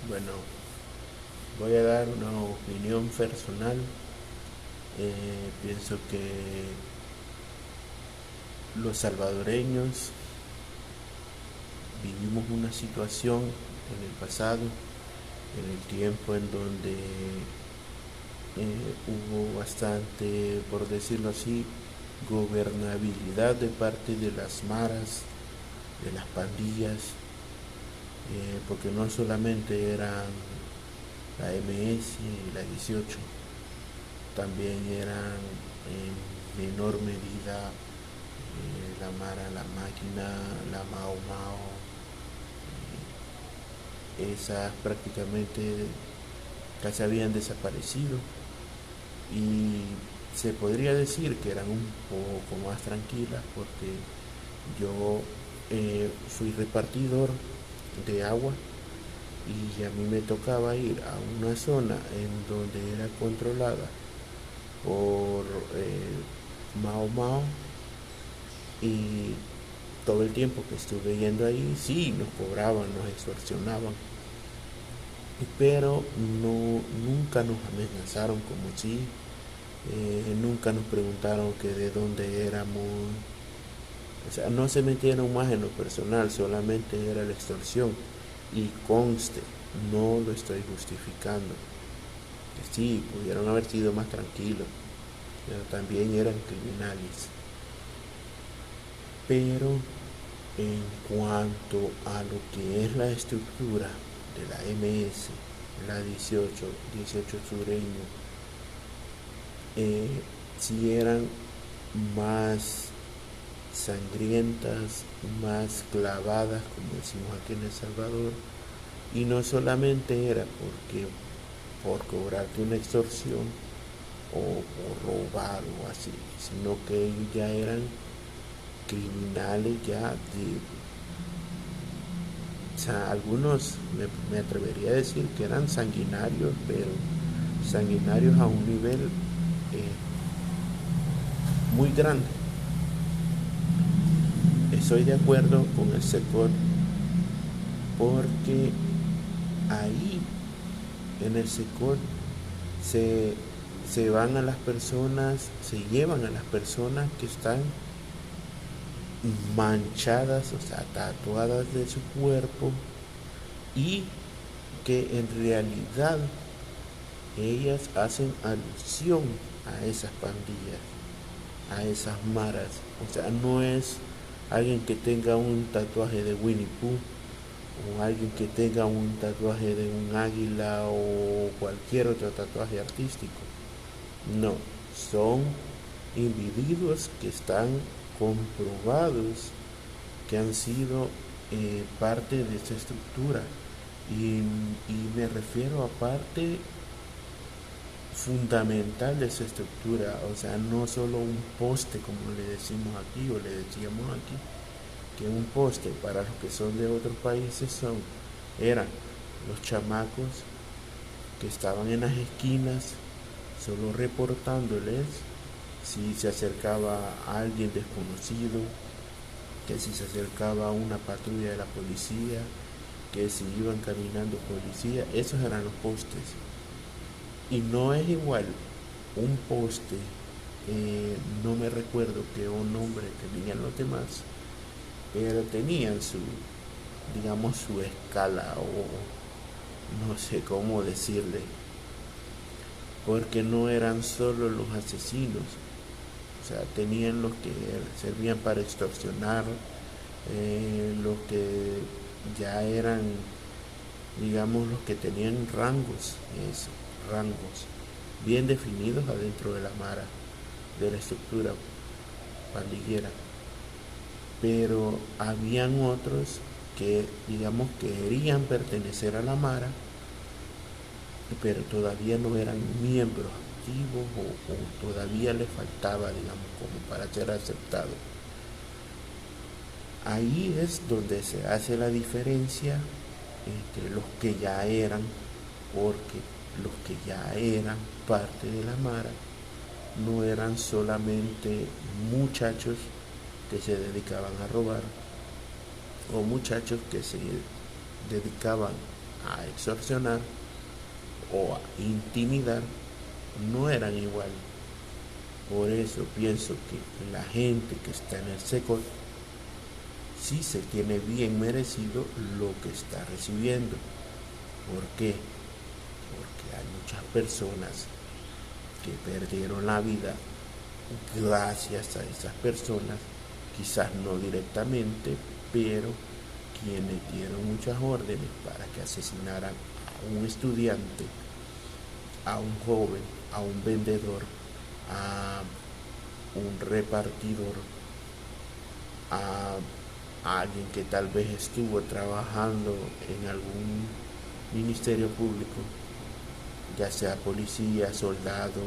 Bueno, voy a dar una opinión personal. Pienso que los salvadoreños vivimos una situación en el pasado, en el tiempo en donde hubo bastante, por decirlo así, gobernabilidad de parte de las maras, de las pandillas, porque no solamente eran la MS y la 18, también eran en menor medida la Mara, la Máquina, la Mao Mao. Esas prácticamente casi habían desaparecido y se podría decir que eran un poco más tranquilas porque yo fui repartidor de agua y a mí me tocaba ir a una zona en donde era controlada por Mao Mao, y todo el tiempo que estuve yendo ahí sí nos cobraban, nos extorsionaban, pero no, nunca nos amenazaron como si, nunca nos preguntaron que de dónde éramos. O sea, no se metieron más en lo personal, solamente era la extorsión. Y conste, no lo estoy justificando. Sí, pudieron haber sido más tranquilos, pero también eran criminales. Pero en cuanto a lo que es la estructura de la MS, la 18 sureño, si eran más sangrientas, más clavadas, como decimos aquí en El Salvador, y no solamente era porque por cobrarte una extorsión o por robar o así, sino que ellos ya eran criminales ya de, o sea, algunos me atrevería a decir que eran sanguinarios, pero sanguinarios a un nivel muy grande. Estoy de acuerdo con el sector porque ahí en el sector se, se van a las personas, se llevan a las personas que están manchadas, o sea, tatuadas de su cuerpo, y que en realidad ellas hacen alusión a esas pandillas, a esas maras. O sea, no es alguien que tenga un tatuaje de Winnie Pooh o alguien que tenga un tatuaje de un águila o cualquier otro tatuaje artístico. No, son individuos que están comprobados que han sido parte de esa estructura. Y me refiero a parte fundamental de esa estructura, o sea, no solo un poste como le decimos aquí o le decíamos aquí, que un poste para los que son de otros países eran los chamacos que estaban en las esquinas solo reportándoles si se acercaba a alguien desconocido, que si se acercaba a una patrulla de la policía, que si iban caminando policía. Esos eran los postes. Y no es igual un poste, no me recuerdo qué nombre tenían los demás, pero tenían su, digamos, su escala, o no sé cómo decirle, porque no eran solo los asesinos, o sea, tenían los que servían para extorsionar, los que ya eran, digamos, los que tenían rangos, eso, rangos bien definidos adentro de la mara, de la estructura pandillera. Pero habían otros que, digamos, querían pertenecer a la mara, pero todavía no eran miembros activos, o todavía les faltaba, digamos, como para ser aceptado. Ahí es donde se hace la diferencia entre los que ya eran, porque los que ya eran parte de la mara no eran solamente muchachos que se dedicaban a robar o muchachos que se dedicaban a extorsionar o a intimidar no eran igual. Por eso pienso que la gente que está en el SECOT sí se tiene bien merecido lo que está recibiendo. ¿Por qué? Porque hay muchas personas que perdieron la vida gracias a esas personas, quizás no directamente, pero quienes dieron muchas órdenes para que asesinaran a un estudiante, a un joven, a un vendedor, a un repartidor, a alguien que tal vez estuvo trabajando en algún ministerio público, ya sea policía, soldados,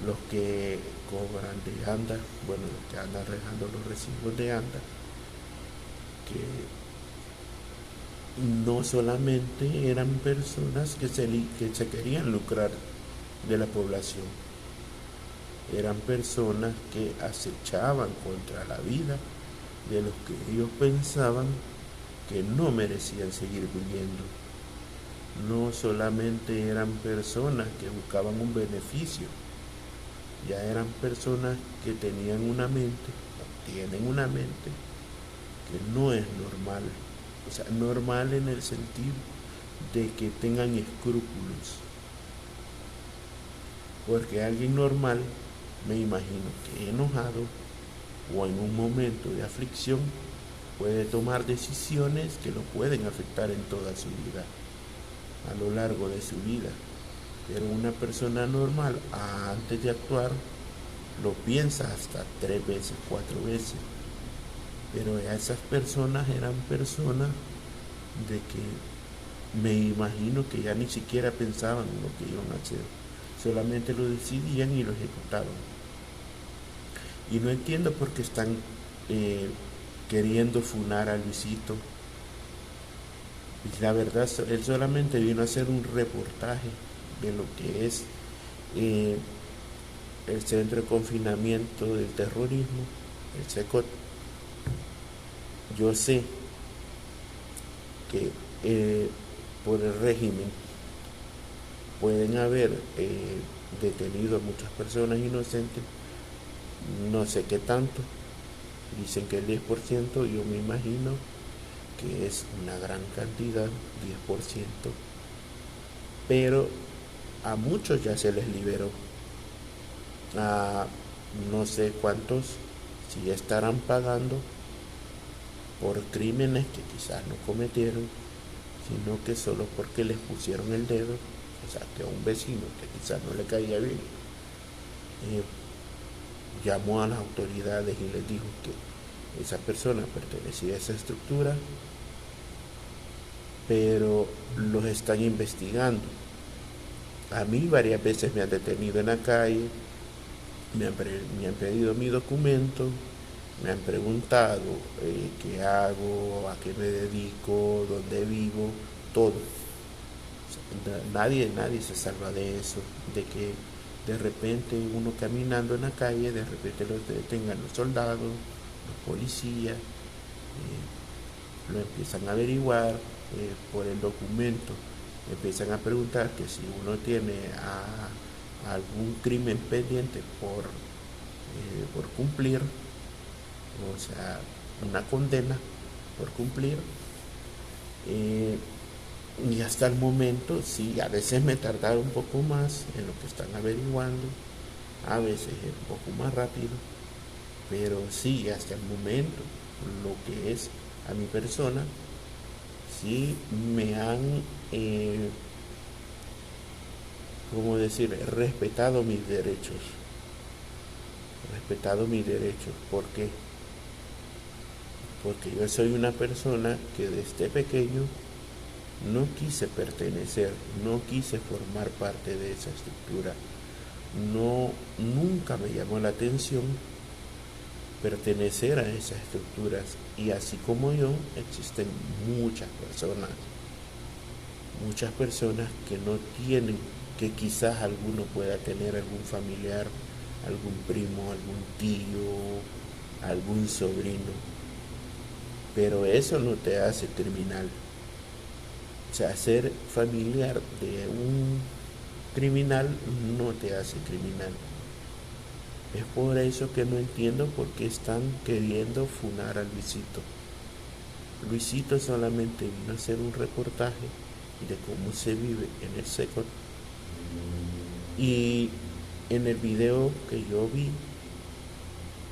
los que cobran de ANDA, bueno, los que andan dejando los recibos de ANDA, que no solamente eran personas que se querían lucrar de la población, eran personas que acechaban contra la vida de los que ellos pensaban que no merecían seguir viviendo. No solamente eran personas que buscaban un beneficio, ya eran personas que tenían una mente, o tienen una mente que no es normal. O sea, normal en el sentido de que tengan escrúpulos. Porque alguien normal, me imagino que enojado o en un momento de aflicción, puede tomar decisiones que lo pueden afectar en toda su vida, a lo largo de su vida. Pero una persona normal, antes de actuar, lo piensa hasta 3 veces, 4 veces. Pero esas personas eran personas de que me imagino que ya ni siquiera pensaban en lo que iban a hacer. Solamente lo decidían y lo ejecutaban. Y no entiendo por qué están queriendo funar a Luisito. Y la verdad, él solamente vino a hacer un reportaje de lo que es el Centro de Confinamiento del Terrorismo, el SECOT. Yo sé que por el régimen pueden haber detenido a muchas personas inocentes, no sé qué tanto, dicen que el 10%, yo me imagino que es una gran cantidad, 10%, pero a muchos ya se les liberó, a no sé cuántos si estarán pagando por crímenes que quizás no cometieron, sino que solo porque les pusieron el dedo, o sea, que a un vecino que quizás no le caía bien, llamó a las autoridades y les dijo que esa persona pertenecía a esa estructura, pero los están investigando. A mí varias veces me han detenido en la calle, me han pedido mi documento, me han preguntado qué hago, a qué me dedico, dónde vivo, todo. O sea, nadie se salva de eso, de que de repente uno caminando en la calle, de repente lo detengan los soldados, los policías, lo empiezan a averiguar por el documento, empiezan a preguntar que si uno tiene algún crimen pendiente por cumplir, o sea, una condena por cumplir. Y hasta el momento, sí, a veces me he tardado un poco más en lo que están averiguando, a veces es un poco más rápido, pero sí, hasta el momento, lo que es a mi persona, sí me han, ¿cómo decir?, respetado mis derechos. Respetado mis derechos. ¿Por qué? Porque yo soy una persona que desde pequeño no quise pertenecer, no quise formar parte de esa estructura. No, nunca me llamó la atención pertenecer a esas estructuras. Y así como yo, existen muchas personas que no tienen, que quizás alguno pueda tener algún familiar, algún primo, algún tío, algún sobrino, pero eso no te hace criminal. O sea, ser familiar de un criminal no te hace criminal. Es por eso que no entiendo por qué están queriendo funar a Luisito. Luisito solamente vino a hacer un reportaje de cómo se vive en el Secot. Y en el video que yo vi,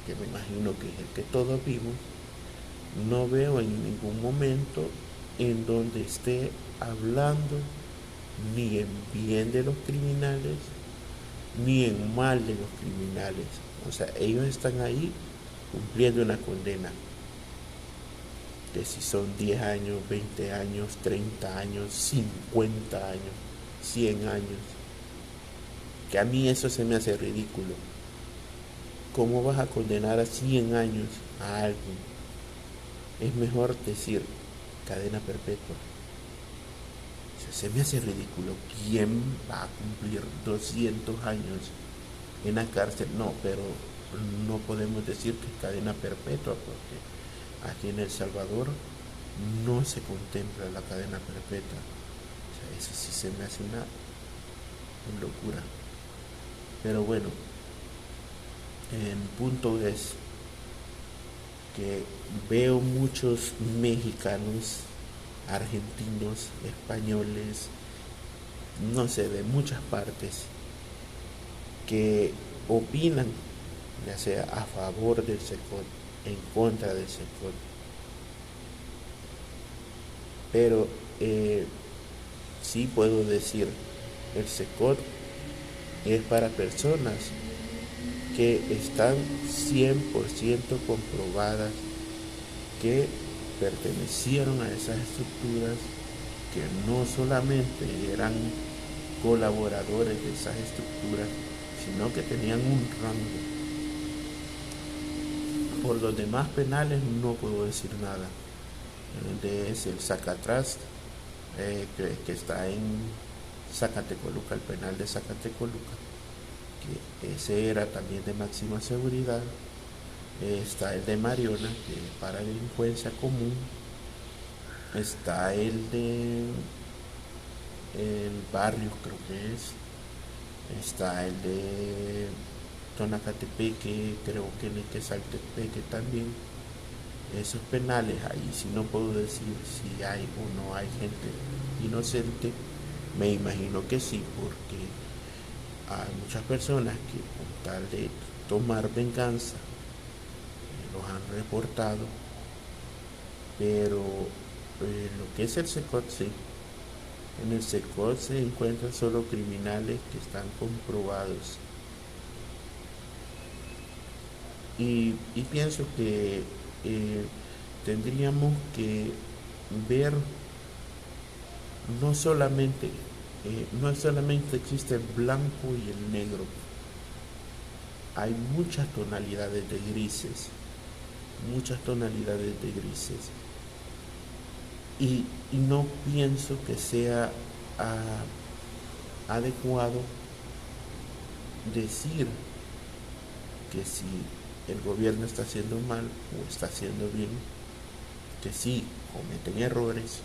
que me imagino que es el que todos vimos, no veo en ningún momento en donde esté hablando ni en bien de los criminales ni en mal de los criminales. O sea, ellos están ahí cumpliendo una condena de si son 10 años, 20 años, 30 años, 50 años, 100 años. Que a mí eso se me hace ridículo. ¿Cómo vas a condenar a 100 años a alguien? Es mejor decir cadena perpetua. O sea, se me hace ridículo. ¿Quién va a cumplir 200 años en la cárcel? No, pero no podemos decir que es cadena perpetua porque aquí en El Salvador no se contempla la cadena perpetua. O sea, eso sí se me hace una locura. Pero bueno, el punto es que veo muchos mexicanos, argentinos, españoles, no sé, de muchas partes, que opinan, ya sea a favor del Secot, en contra del Secot. Pero sí puedo decir, el Secot es para personas que están 100% comprobadas que pertenecieron a esas estructuras, que no solamente eran colaboradores de esas estructuras, sino que tenían un rango. Por los demás penales no puedo decir nada. Es el Zacatrás, que está en Zacatecoluca, el penal de Zacatecoluca, que ese era también de máxima seguridad. Está el de Mariona, que es para delincuencia común. Está el de el barrio, creo que es. Está el de Tonacatepeque, creo que en el Quesaltepeque también. Esos penales, ahí sí no puedo decir si hay o no hay gente inocente. Me imagino que sí, porque hay muchas personas que con tal de tomar venganza los han reportado, pero lo que es el Secot, sí. En el Secot se encuentran solo criminales que están comprobados. Y pienso que tendríamos que ver no solamente, no solamente existe el blanco y el negro, hay muchas tonalidades de grises, muchas tonalidades de grises. Y no pienso que sea adecuado decir que si el gobierno está haciendo mal o está haciendo bien, que sí cometen errores,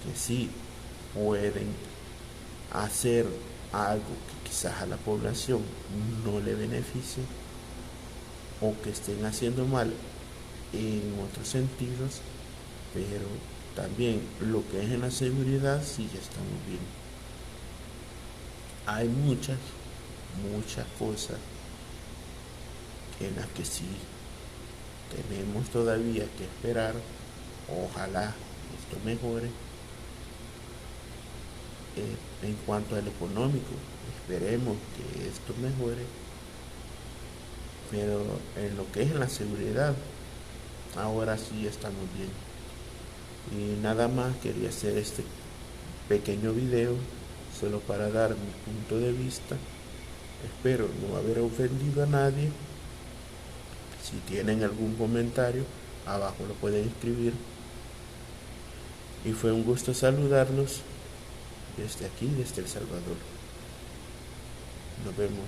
que sí pueden hacer algo que quizás a la población no le beneficie, o que estén haciendo mal en otros sentidos, pero también lo que es en la seguridad sí ya estamos bien. Hay muchas cosas en las que sí tenemos todavía que esperar. Ojalá esto mejore. En cuanto al económico, esperemos que esto mejore, pero en lo que es en la seguridad, ahora sí estamos bien. Y nada más quería hacer este pequeño video solo para dar mi punto de vista. Espero no haber ofendido a nadie. Si tienen algún comentario, abajo lo pueden escribir. Y fue un gusto saludarlos desde aquí, desde El Salvador. Nos vemos.